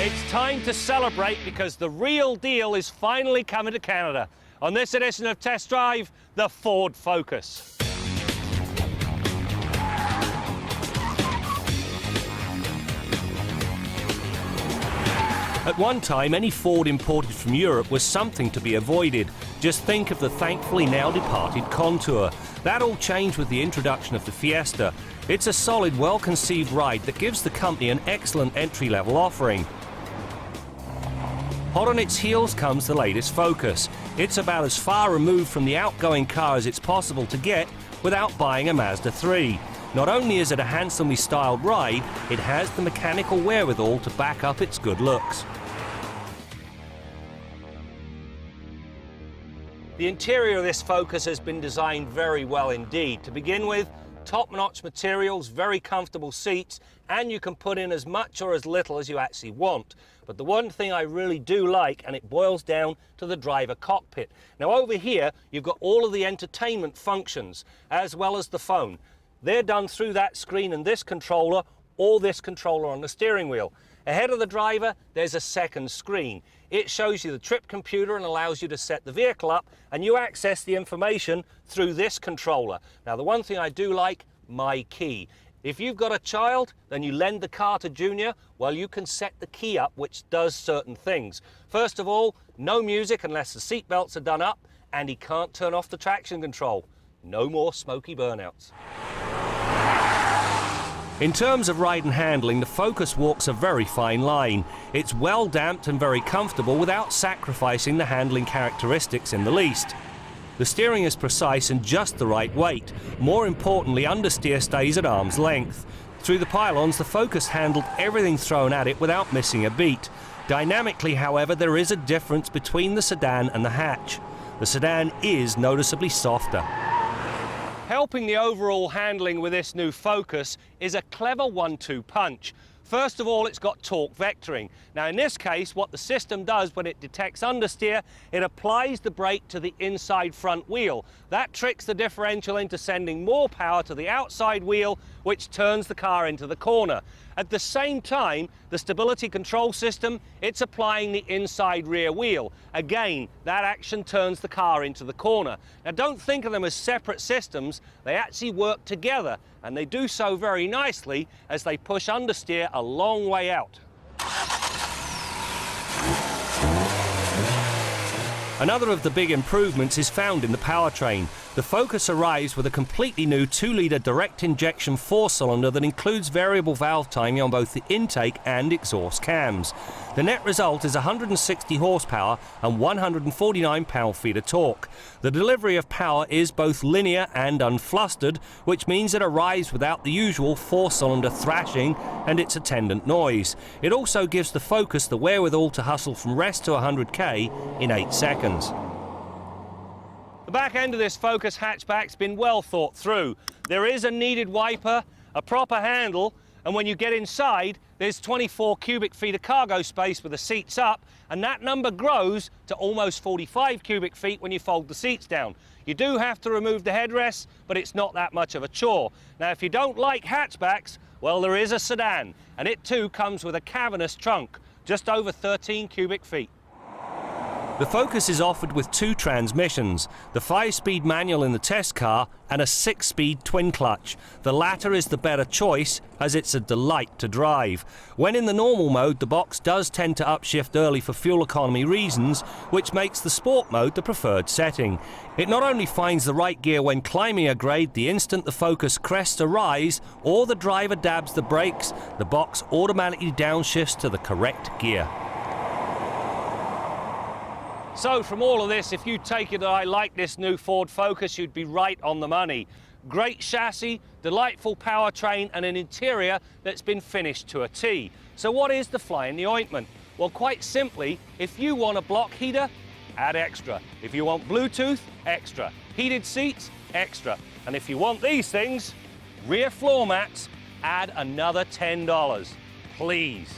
It's time to celebrate because the real deal is finally coming to Canada. On this edition of Test Drive, the Ford Focus. At one time, any Ford imported from Europe was something to be avoided. Just think of the thankfully now departed Contour. That all changed with the introduction of the Fiesta. It's a solid, well-conceived ride that gives the company an excellent entry-level offering. Hot on its heels comes the latest Focus. It's about as far removed from the outgoing car as it's possible to get without buying a Mazda 3. Not only is it a handsomely styled ride, it has the mechanical wherewithal to back up its good looks. The interior of this Focus has been designed very well indeed. To begin with, top-notch materials, very comfortable seats, and you can put in as much or as little as you actually want. But the one thing I really do like, and it boils down to the driver cockpit. Now over here, you've got all of the entertainment functions, as well as the phone. They're done through that screen and this controller, or this controller on the steering wheel. Ahead of the driver, there's a second screen. It shows you the trip computer and allows you to set the vehicle up, and you access the information through this controller. Now, the one thing I do like, My Key. If you've got a child, then you lend the car to Junior, well, you can set the key up, which does certain things. First of all, no music unless the seat belts are done up, and he can't turn off the traction control. No more smoky burnouts. In terms of ride and handling, the Focus walks a very fine line. It's well damped and very comfortable without sacrificing the handling characteristics in the least. The steering is precise and just the right weight. More importantly, understeer stays at arm's length. Through the pylons, the Focus handled everything thrown at it without missing a beat. Dynamically, however, there is a difference between the sedan and the hatch. The sedan is noticeably softer. Helping the overall handling with this new Focus is a clever 1-2 punch. First of all, it's got torque vectoring. Now in this case, what the system does when it detects understeer, it applies the brake to the inside front wheel. That tricks the differential into sending more power to the outside wheel, which turns the car into the corner. At the same time, the stability control system, it's applying the inside rear wheel. Again, that action turns the car into the corner. Now don't think of them as separate systems, they actually work together, and they do so very nicely as they push understeer a long way out. Another of the big improvements is found in the powertrain. The Focus arrives with a completely new 2-litre direct injection 4-cylinder that includes variable valve timing on both the intake and exhaust cams. The net result is 160 horsepower and 149 pound-feet of torque. The delivery of power is both linear and unflustered, which means it arrives without the usual 4-cylinder thrashing and its attendant noise. It also gives the Focus the wherewithal to hustle from rest to 100k in 8 seconds. The back end of this Focus hatchback's been well thought through. There is a needed wiper, a proper handle, and when you get inside, there's 24 cubic feet of cargo space with the seats up, and that number grows to almost 45 cubic feet when you fold the seats down. You do have to remove the headrests, but it's not that much of a chore. Now, if you don't like hatchbacks, well, there is a sedan, and it too comes with a cavernous trunk, just over 13 cubic feet. The Focus is offered with 2 transmissions, the 5-speed manual in the test car and a 6-speed twin clutch. The latter is the better choice as it's a delight to drive. When in the normal mode, the box does tend to upshift early for fuel economy reasons, which makes the sport mode the preferred setting. It not only finds the right gear when climbing a grade the instant the Focus crests a rise or the driver dabs the brakes, the box automatically downshifts to the correct gear. So from all of this, if you take it that I like this new Ford Focus, you'd be right on the money. Great chassis, delightful powertrain, and an interior that's been finished to a T. So what is the fly in the ointment? Well, quite simply, if you want a block heater, add extra. If you want Bluetooth, extra. Heated seats, extra. And if you want these things, rear floor mats, add another $10. Please.